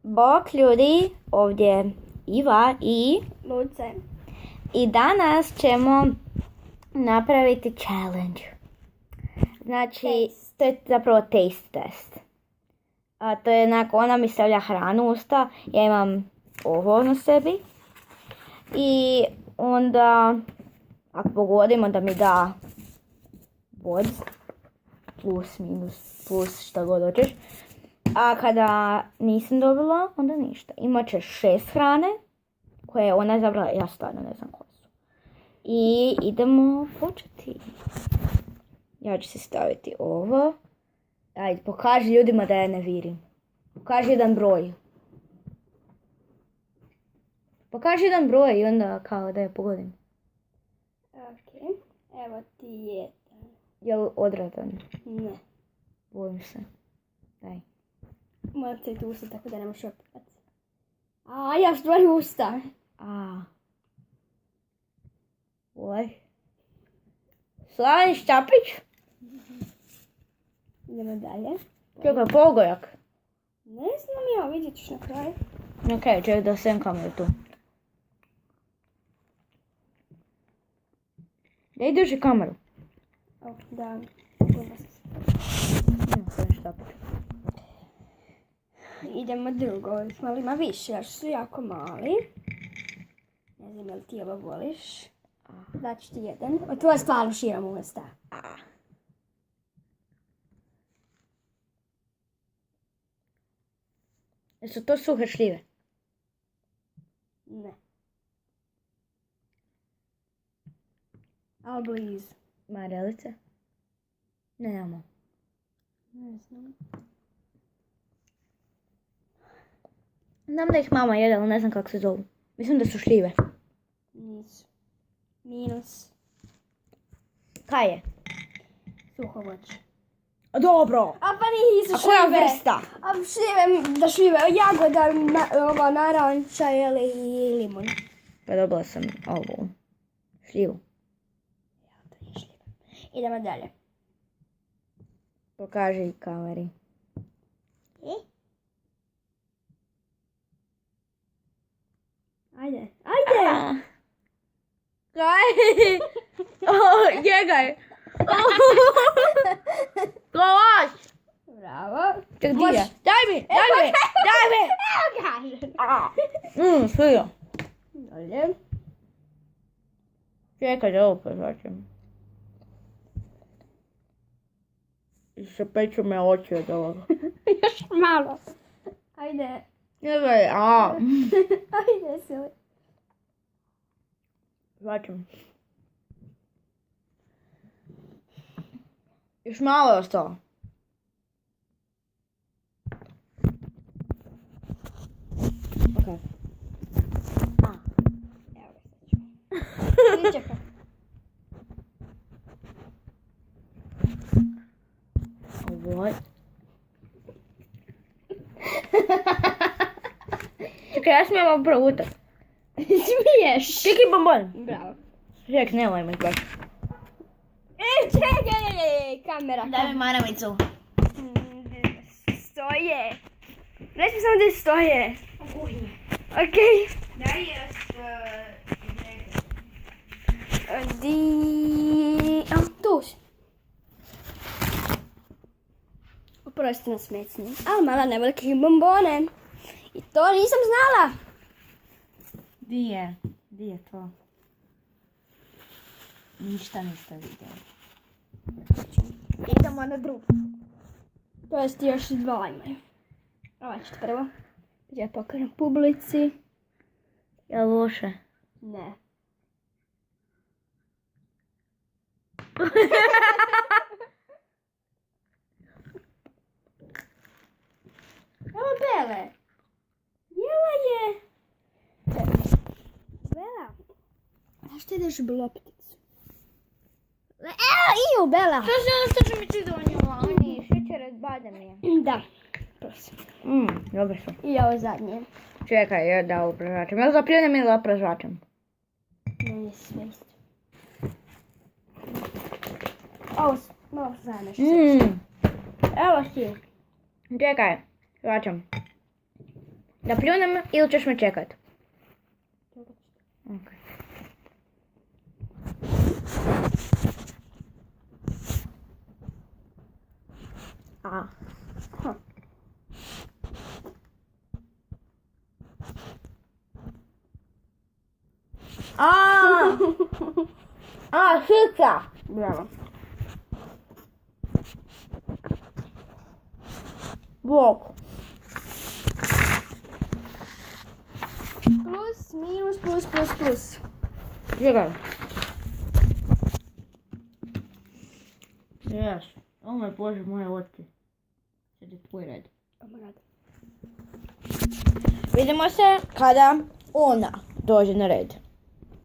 Bok ljudi, ovdje Iva i Luce. I danas ćemo napraviti challenge. Znači, to je zapravo taste test. A to je onako, ona mi stavlja hranu u usta, ja imam ovo na sebi. I onda, ako pogodim, onda mi da bod, plus, minus, plus, šta god hoćeš. A kada nisam dobila, onda ništa. Imat će 6 hrane, koje je ona izabrala, ja stvarno ne znam koje su. I idemo početi. Ja ću si staviti ovo. Ajde, pokaži ljudima da ja ne virim. Pokaži jedan broj. Pokaži jedan broj i onda kao da je pogodim. Ok, evo ti jedan. Jel odradan? Ne. Bojim se. Daj. Moram ti tu usta tako da ne možeš opet. A, ja stvari usta. A. Ovaj. Slaven Šćapić? Idemo dalje. Čekaj, pogojak. Ne znam ja, vidjet ćeš na kraju. Ok, čekaj da sem kameru tu. Da drži kameru. O, da. Slaven Šćapić. Idemo drugo, ali ima više, još su jako mali. Ne znam jel ti ovo voliš. Daću ti jedan. O, tvoje stvarno širom usta. Jesu to suhe šljive? Ne. Ali blizu. Marelice? Nemamo. Ne znam. Znam da ih mama jede, ali ne znam kako se zovu. Mislim da su šljive. Nisu. Minus. Kaj je? Suho voće. Dobro! A pa nisu A koja šljive. vrsta? A šljive, jagoda, ova naranča ili limun. Pa dobila sam ovu šljivu. Ja, to nije šljiva. Idemo dalje. Pokaži kameri. Ajde, ajde! Kaj? Njegaj! Kolač! Bravo. Ček, di je? Daj mi! Daj mi! Kaže. Svijo. Dalje. Čekaj da ovo prežvačem. I se peću me oči od ovoga. Još malo. Ajde. Njegaj, Ajde, Sili. Žvačem. Još malo je ostalo. Ok. Evo ga sad ću. Čekaj. What? Čekaj, ja smijem ovo progutat. Smiješ. Čekaj bombon. Bravo. Čekaj, nemoj me baš. Čekaj, kamera. Daj mi maramicu. Stoje. Reći mi samo gdje stoje. Ok. Daj je Tu si. Oprosti na smecnje. Ali mala ne velike bombone. I to nisam znala. Di je to? Ništa niste vidjeli. Idemo na drugu. To jest još dva imaju. Ova ću prvo. Ja pokažem publici. Je loše? Ne. Evo Bele. Jela je. Bela. Zašto ideš blopticu? Evo, Bela. To je ono što sam mi ti donijela. Oni šećer od bademije. Da. Prosim. Dobro su. I ovo zadnje. Čekaj, ja da ovo prežvačem. Ja zapljunem ili da prežvačem? Ne sve isto. Ovo malo zameš. Evo si. Čekaj, žvačem. Da pljunem ili ćeš me čekat? Ok. A. Šika! Bravo. Bok. Plus, minus, plus, plus, plus. Čekaj. Jes. O moj Bože, moje oči. Sad je tvoj red. Oh my god. Vidimo se kada ona dođe na red.